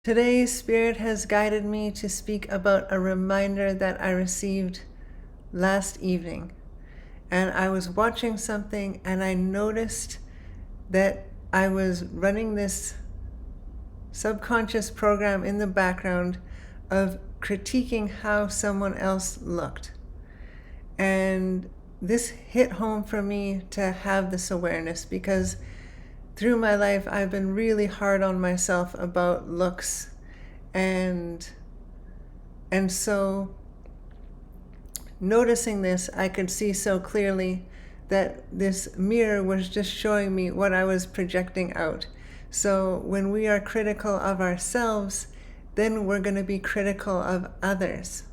Today, Spirit has guided me to speak about a reminder that I received last evening. And I was watching something and I noticed that I was running this subconscious program in the background of critiquing how someone else looked. And this hit home for me to have this awareness because through my life, I've been really hard on myself about looks, and so noticing this, I could see so clearly that this mirror was just showing me what I was projecting out. So when we are critical of ourselves, then we're going to be critical of others.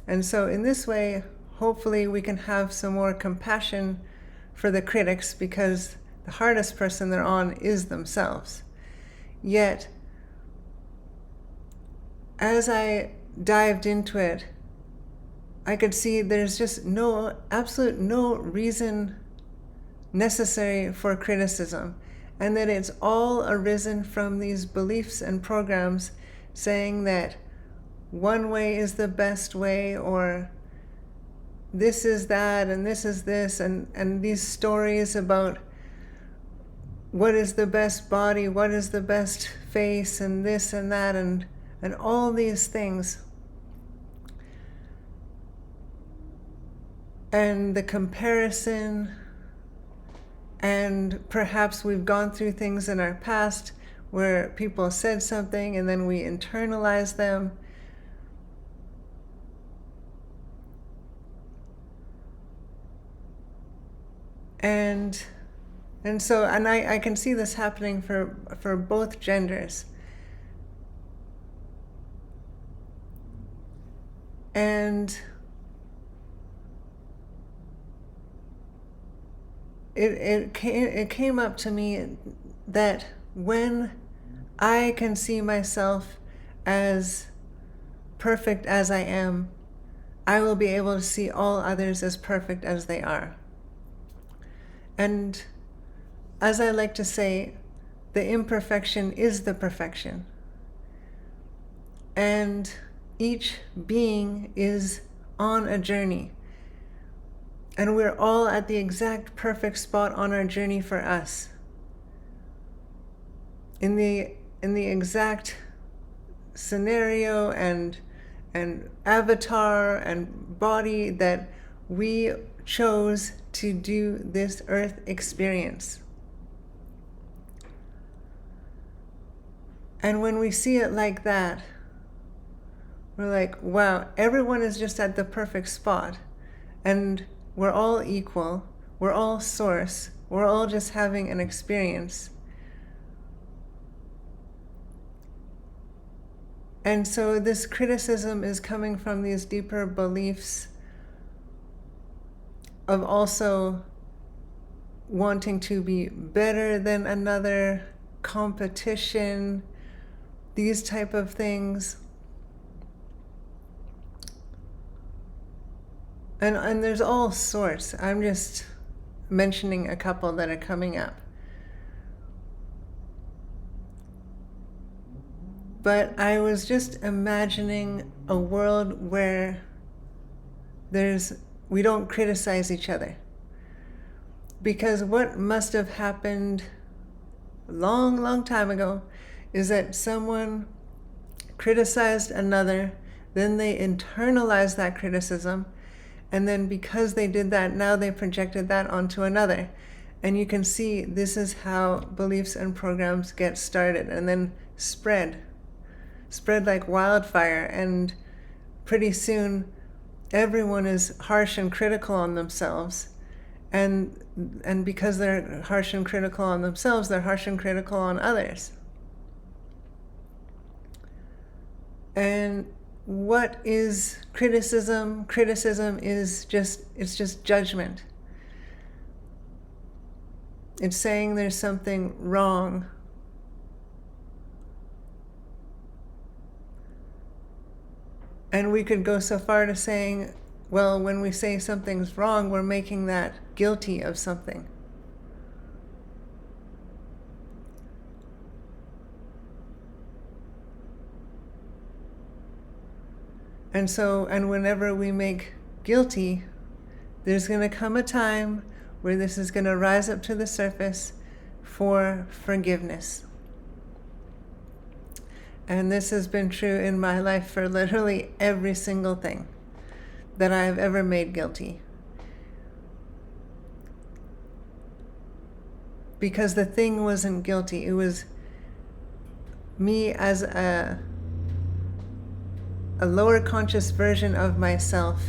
And so in this way, hopefully we can have some more compassion for the critics, because the hardest person they're on is themselves. Yet, as I dived into it, I could see there's just absolute no reason necessary for criticism, and that it's all arisen from these beliefs and programs saying that one way is the best way, or this is that, and this is this, and these stories about what is the best body, what is the best face, and this and that, and all these things. And the comparison, and perhaps we've gone through things in our past where people said something and then we internalize them. And I can see this happening for both genders. And it came up to me that when I can see myself as perfect as I am, I will be able to see all others as perfect as they are. And as I like to say, the imperfection is the perfection. And each being is on a journey. And we're all at the exact perfect spot on our journey for us. In the exact scenario and avatar and body that we chose to do this earth experience. And when we see it like that, we're like, wow, everyone is just at the perfect spot. And we're all equal. We're all source. We're all just having an experience. And so this criticism is coming from these deeper beliefs of also wanting to be better than another, competition, these type of things. And there's all sorts. I'm just mentioning a couple that are coming up. But I was just imagining a world where we don't criticize each other. Because what must have happened a long, long time ago is that someone criticized another, then they internalized that criticism, and then because they did that, now they projected that onto another. And you can see this is how beliefs and programs get started and then spread like wildfire. And pretty soon, everyone is harsh and critical on themselves. And because they're harsh and critical on themselves, they're harsh and critical on others. And what is criticism? Criticism is just judgment. It's saying there's something wrong. And we could go so far to saying, well, when we say something's wrong, we're making that guilty of something. And whenever we make guilty, there's going to come a time where this is going to rise up to the surface for forgiveness. And this has been true in my life for literally every single thing that I have ever made guilty. Because the thing wasn't guilty. It was me as a lower conscious version of myself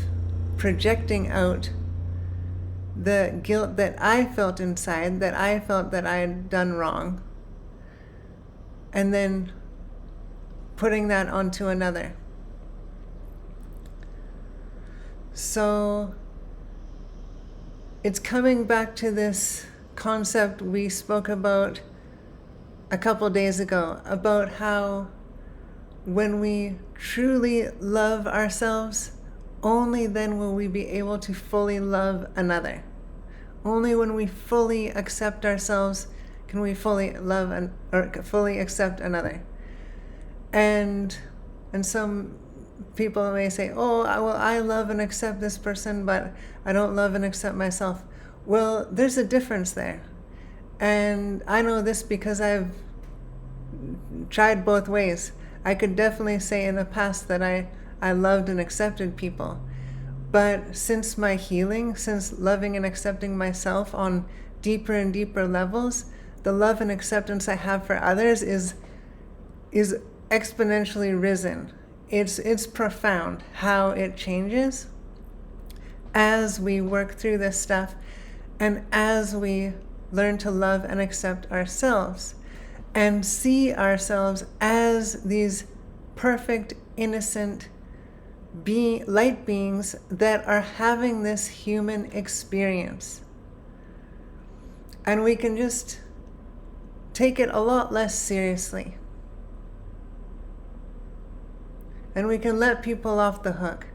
projecting out the guilt that I felt inside, that I felt that I had done wrong, and then putting that onto another. So it's coming back to this concept we spoke about a couple days ago, about how when we truly love ourselves, only then will we be able to fully love another. Only when we fully accept ourselves can we fully love or fully accept another. And some people may say, oh, well, I love and accept this person, but I don't love and accept myself. Well, there's a difference there. And I know this because I've tried both ways. I could definitely say in the past that I loved and accepted people. But since my healing, since loving and accepting myself on deeper and deeper levels, the love and acceptance I have for others is exponentially risen. It's profound how it changes as we work through this stuff and as we learn to love and accept ourselves and see ourselves as these perfect, innocent light beings that are having this human experience. And we can just take it a lot less seriously. And we can let people off the hook.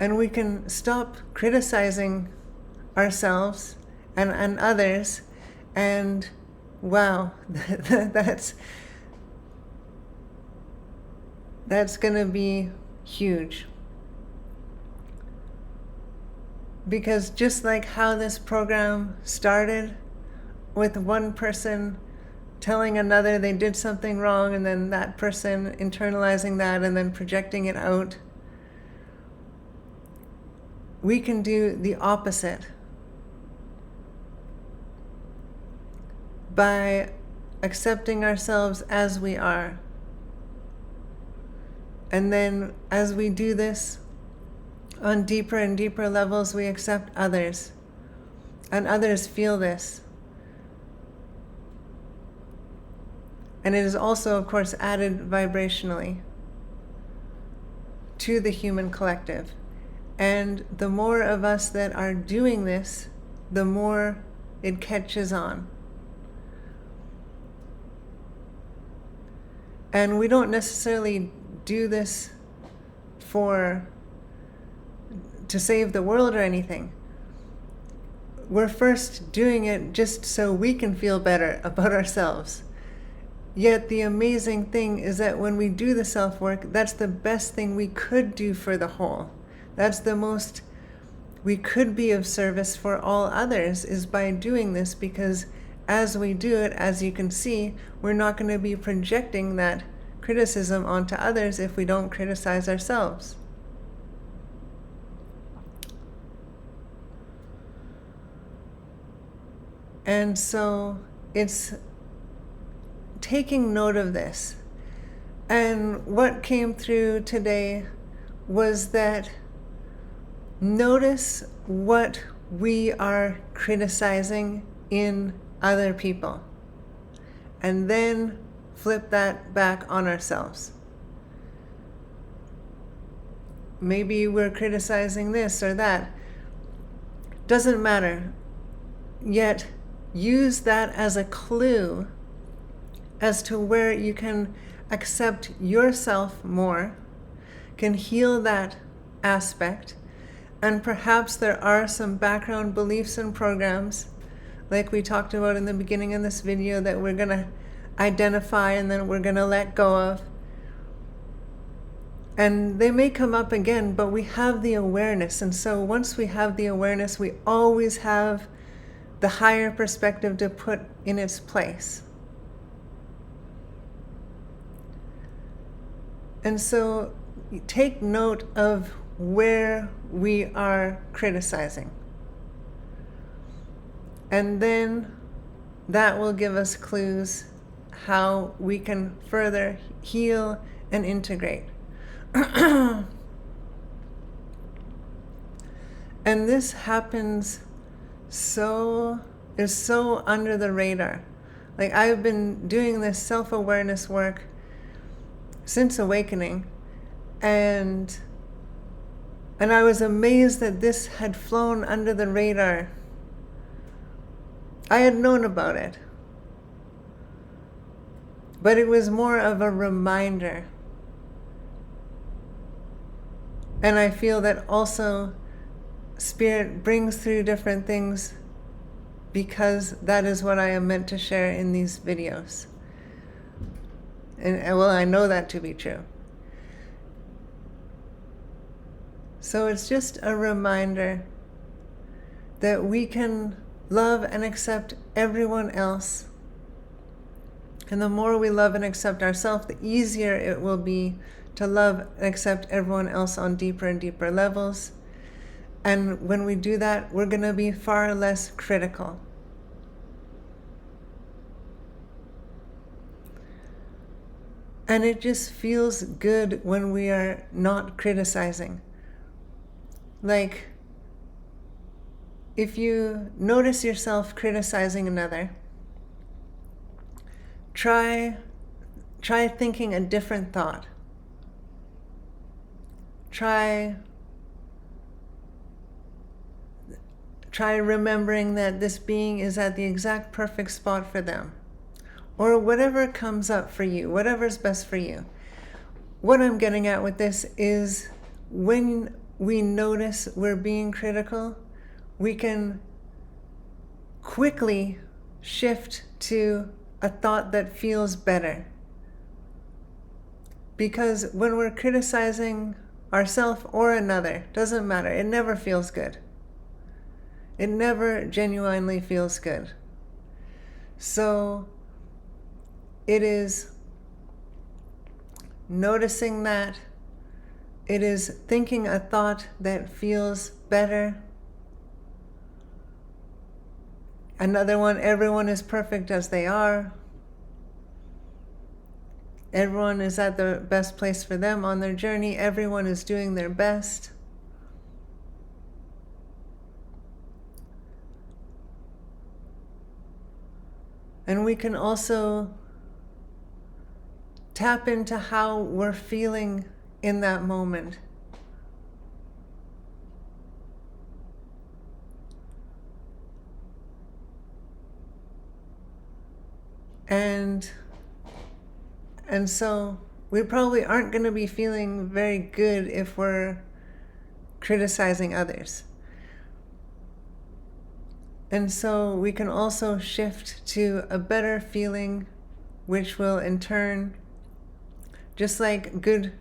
And we can stop criticizing ourselves and others. And wow, that's going to be huge. Because just like how this program started with one person telling another they did something wrong, and then that person internalizing that and then projecting it out, we can do the opposite by accepting ourselves as we are. And then as we do this on deeper and deeper levels, we accept others, and others feel this. And it is also, of course, added vibrationally to the human collective. And the more of us that are doing this, the more it catches on. And we don't necessarily do this to save the world or anything. We're first doing it just so we can feel better about ourselves. Yet the amazing thing is that when we do the self-work, that's the best thing we could do for the whole. That's the most we could be of service for all others, is by doing this, because as we do it, as you can see, we're not going to be projecting that criticism onto others if we don't criticize ourselves. And so it's taking note of this. And what came through today was that notice what we are criticizing in other people, and then flip that back on ourselves. Maybe we're criticizing this or that. Doesn't matter. Yet use that as a clue as to where you can accept yourself more, can heal that aspect, and perhaps there are some background beliefs and programs, like we talked about in the beginning of this video, that we're going to identify and then we're going to let go of, And they may come up again, but we have the awareness. And so once we have the awareness, we always have the higher perspective to put in its place. And so take note of where we are criticizing. And then that will give us clues how we can further heal and integrate. And this happens is so under the radar. Like, I've been doing this self-awareness work since awakening, and I was amazed that this had flown under the radar. I had known about it, but it was more of a reminder. And I feel that also Spirit brings through different things because that is what I am meant to share in these videos. And well, I know that to be true. So it's just a reminder that we can love and accept everyone else. And the more we love and accept ourselves, the easier it will be to love and accept everyone else on deeper and deeper levels. And when we do that, we're going to be far less critical. And it just feels good when we are not criticizing. Like, if you notice yourself criticizing another, try thinking a different thought. Try remembering that this being is at the exact perfect spot for them. Or whatever comes up for you, whatever's best for you. What I'm getting at with this is when we notice we're being critical, we can quickly shift to a thought that feels better. Because when we're criticizing ourselves or another, doesn't matter, it never feels good. It never genuinely feels good. So it is noticing that, it is thinking a thought that feels better. Another one, everyone is perfect as they are. Everyone is at the best place for them on their journey. Everyone is doing their best. And we can also tap into how we're feeling in that moment. And so we probably aren't going to be feeling very good if we're criticizing others. And so we can also shift to a better feeling, which will in turn, just like good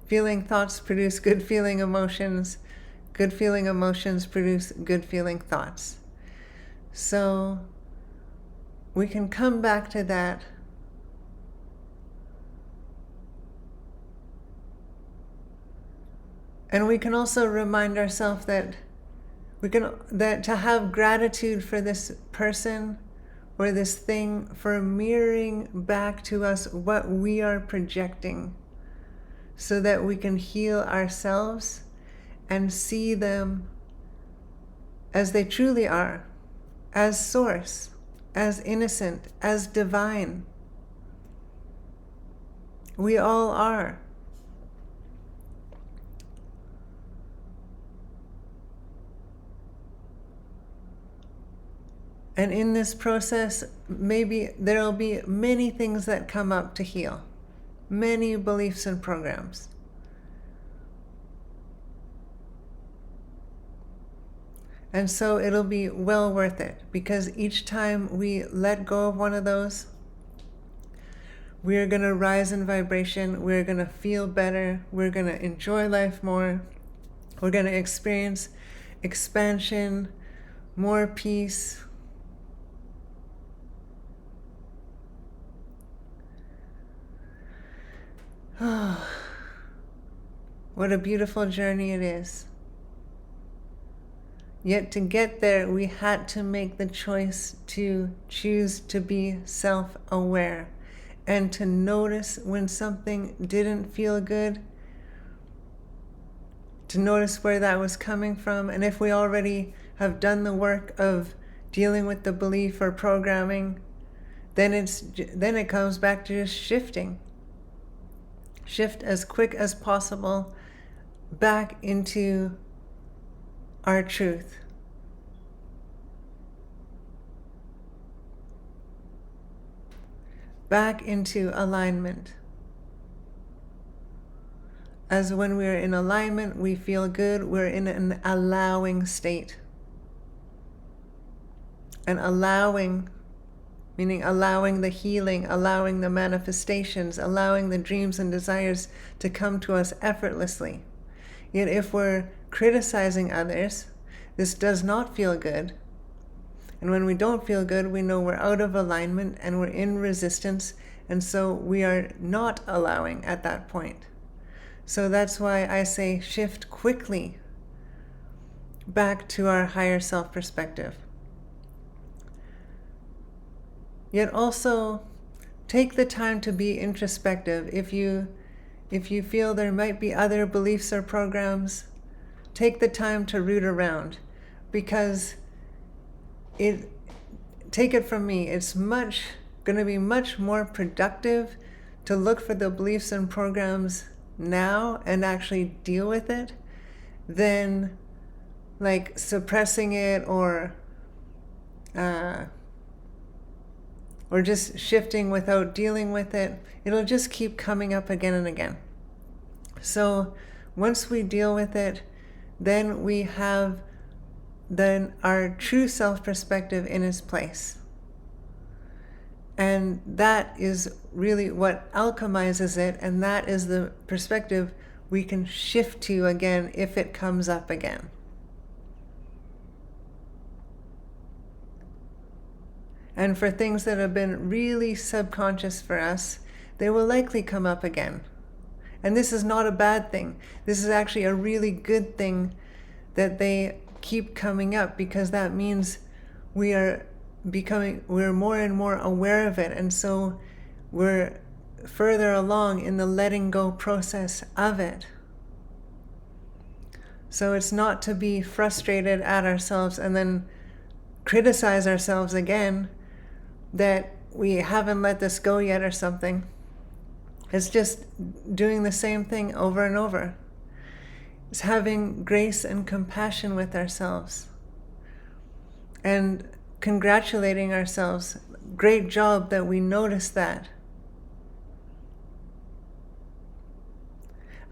feeling thoughts produce good feeling emotions, good feeling emotions produce good feeling thoughts. So we can come back to that. And we can also remind ourselves that to have gratitude for this person or this thing for mirroring back to us what we are projecting, so that we can heal ourselves and see them as they truly are, as source, as innocent, as divine. We all are. And in this process, maybe there'll be many things that come up to heal, many beliefs and programs. And so it'll be well worth it, because each time we let go of one of those, we're going to rise in vibration. We're going to feel better. We're going to enjoy life more. We're going to experience expansion, more peace. Oh, what a beautiful journey it is. Yet to get there, we had to make the choice to choose to be self-aware and to notice when something didn't feel good, to notice where that was coming from. And if we already have done the work of dealing with the belief or programming, then it comes back to just shifting. Shift as quick as possible back into our truth. Back into alignment. As when we're in alignment, we feel good, we're in an allowing state. And allowing, meaning allowing the healing, allowing the manifestations, allowing the dreams and desires to come to us effortlessly. Yet if we're criticizing others, this does not feel good. And when we don't feel good, we know we're out of alignment and we're in resistance. And so we are not allowing at that point. So that's why I say shift quickly back to our higher self perspective. Yet also take the time to be introspective. If you feel there might be other beliefs or programs, take the time to root around, because take it from me, it's going to be much more productive to look for the beliefs and programs now and actually deal with it than like suppressing it or just shifting without dealing with it. It'll just keep coming up again and again. So once we deal with it, then we have our true self perspective in its place. And that is really what alchemizes it, and that is the perspective we can shift to again if it comes up again. And for things that have been really subconscious for us, they will likely come up again. And this is not a bad thing. This is actually a really good thing that they keep coming up, because that means we're more and more aware of it. And so we're further along in the letting go process of it. So it's not to be frustrated at ourselves and then criticize ourselves again that we haven't let this go yet or something. It's just doing the same thing over and over. It's having grace and compassion with ourselves and congratulating ourselves. Great job that we noticed that.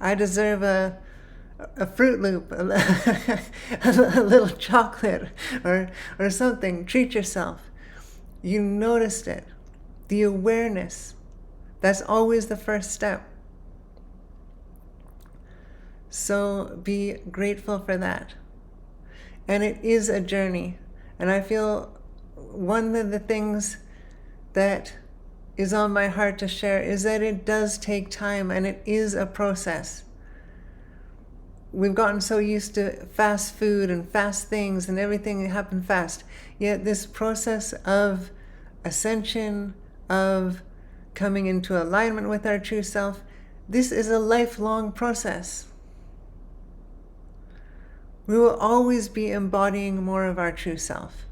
I deserve a Fruit Loop, a little chocolate or something. Treat yourself. You noticed it. The awareness. That's always the first step. So be grateful for that. And it is a journey. And I feel one of the things that is on my heart to share is that it does take time and it is a process. We've gotten so used to fast food and fast things and everything happen fast. Yet this process of ascension, of coming into alignment with our true self, this is a lifelong process. We will always be embodying more of our true self.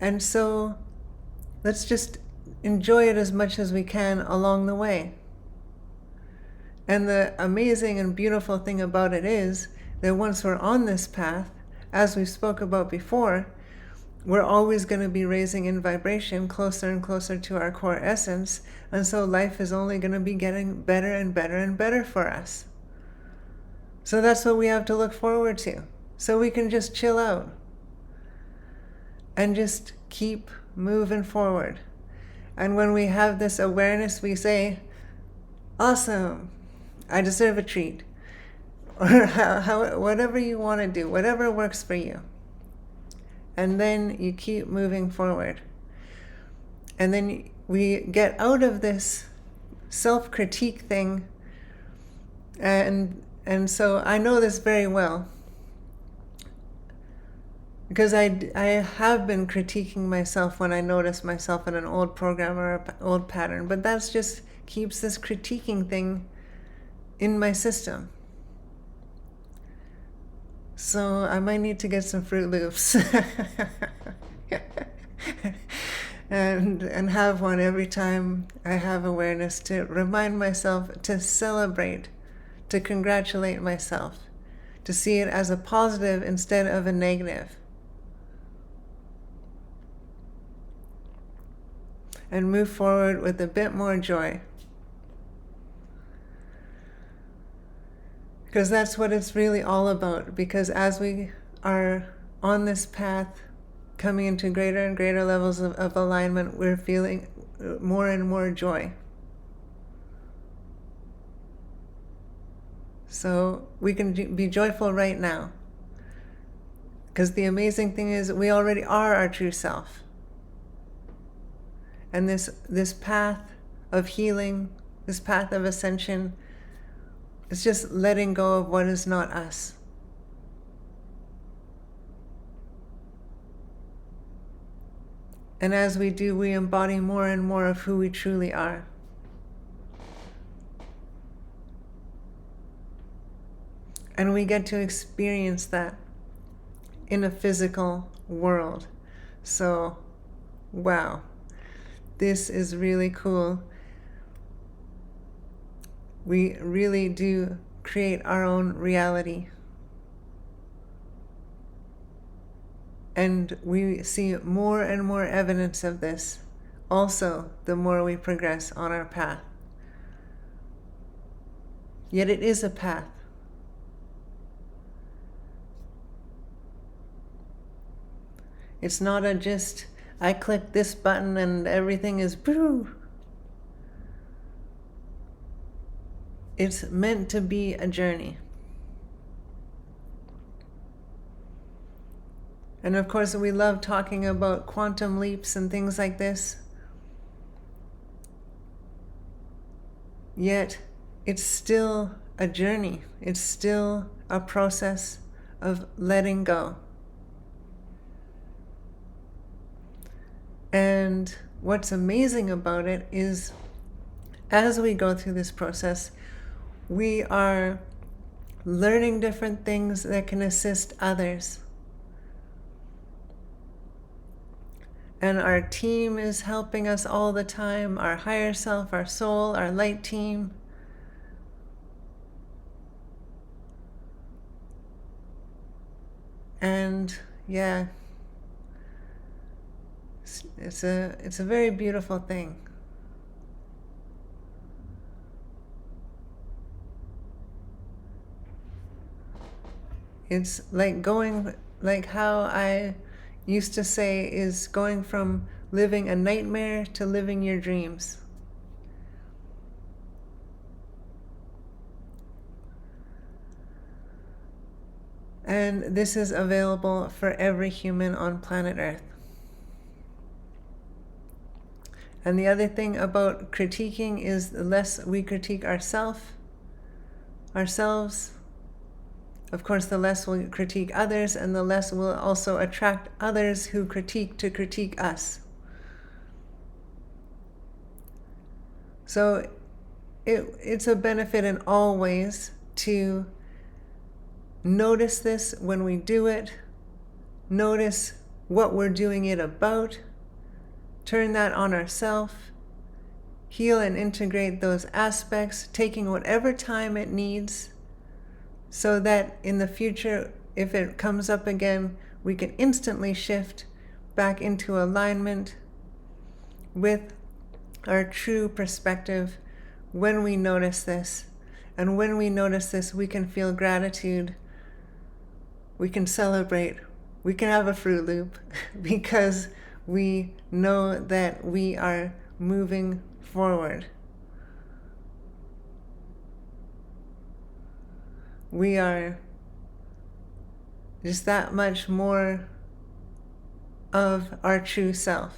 And so let's just enjoy it as much as we can along the way. And the amazing and beautiful thing about it is that once we're on this path, as we spoke about before, we're always going to be raising in vibration closer and closer to our core essence. And so life is only going to be getting better and better and better for us. So that's what we have to look forward to. So we can just chill out and just keep moving forward. And when we have this awareness, we say, awesome, I deserve a treat. Or whatever you want to do, whatever works for you. And then you keep moving forward. And then we get out of this self-critique thing. And so I know this very well. Because I have been critiquing myself when I notice myself in an old program or an old pattern. But that's just keeps this critiquing thing in my system. So I might need to get some Fruit Loops and have one every time I have awareness, to remind myself to celebrate, to congratulate myself, to see it as a positive instead of a negative. And move forward with a bit more joy. Because that's what it's really all about. Because as we are on this path, coming into greater and greater levels of alignment, we're feeling more and more joy. So we can be joyful right now. Because the amazing thing is we already are our true self. And this path of healing, this path of ascension, is just letting go of what is not us. And as we do, we embody more and more of who we truly are. And we get to experience that in a physical world. So, wow. This is really cool. We really do create our own reality. And we see more and more evidence of this, also, the more we progress on our path. Yet it is a path. It's not a just, I click this button and everything is boo. It's meant to be a journey. And of course, we love talking about quantum leaps and things like this. Yet, it's still a journey. It's still a process of letting go. And what's amazing about it is, as we go through this process, we are learning different things that can assist others. And our team is helping us all the time, our higher self, our soul, our light team. And yeah, it's a very beautiful thing. It's like going, like how I used to say, is going from living a nightmare to living your dreams. And this is available for every human on planet Earth. And the other thing about critiquing is the less we critique ourselves, of course, the less we'll critique others, and the less we'll also attract others who critique to critique us. So it's a benefit in all ways to notice this when we do it, notice what we're doing it about, turn that on ourselves, heal and integrate those aspects, taking whatever time it needs, so that in the future, if it comes up again, we can instantly shift back into alignment with our true perspective when we notice this. And when we notice this, we can feel gratitude, we can celebrate, we can have a Fruit Loop because we know that we are moving forward. We are just that much more of our true self.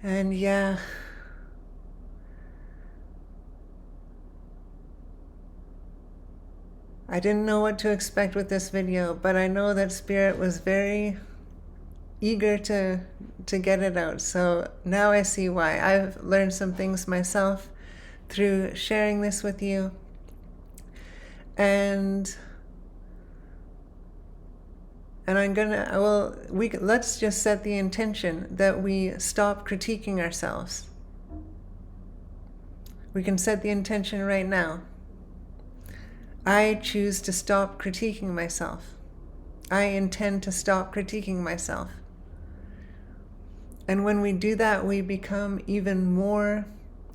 And yeah, I didn't know what to expect with this video, but I know that Spirit was very eager to get it out. So now I see why. I've learned some things myself through sharing this with you. And let's just set the intention that we stop critiquing ourselves. We can set the intention right now. I choose to stop critiquing myself. I intend to stop critiquing myself. And when we do that, we become even more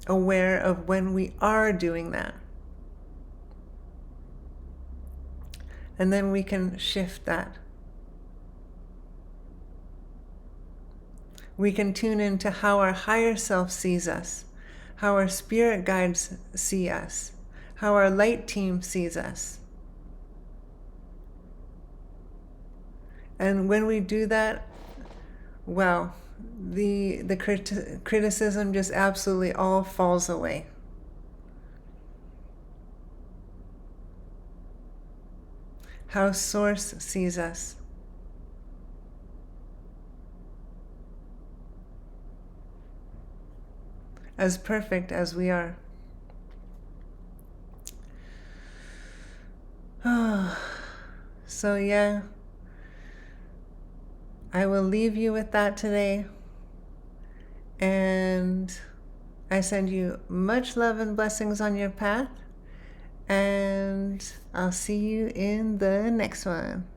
aware of when we are doing that. And then we can shift that. We can tune into how our higher self sees us, how our spirit guides see us, how our light team sees us. And when we do that, well, the criticism just absolutely all falls away. How Source sees us. As perfect as we are. So yeah, I will leave you with that today. And I send you much love and blessings on your path. And I'll see you in the next one.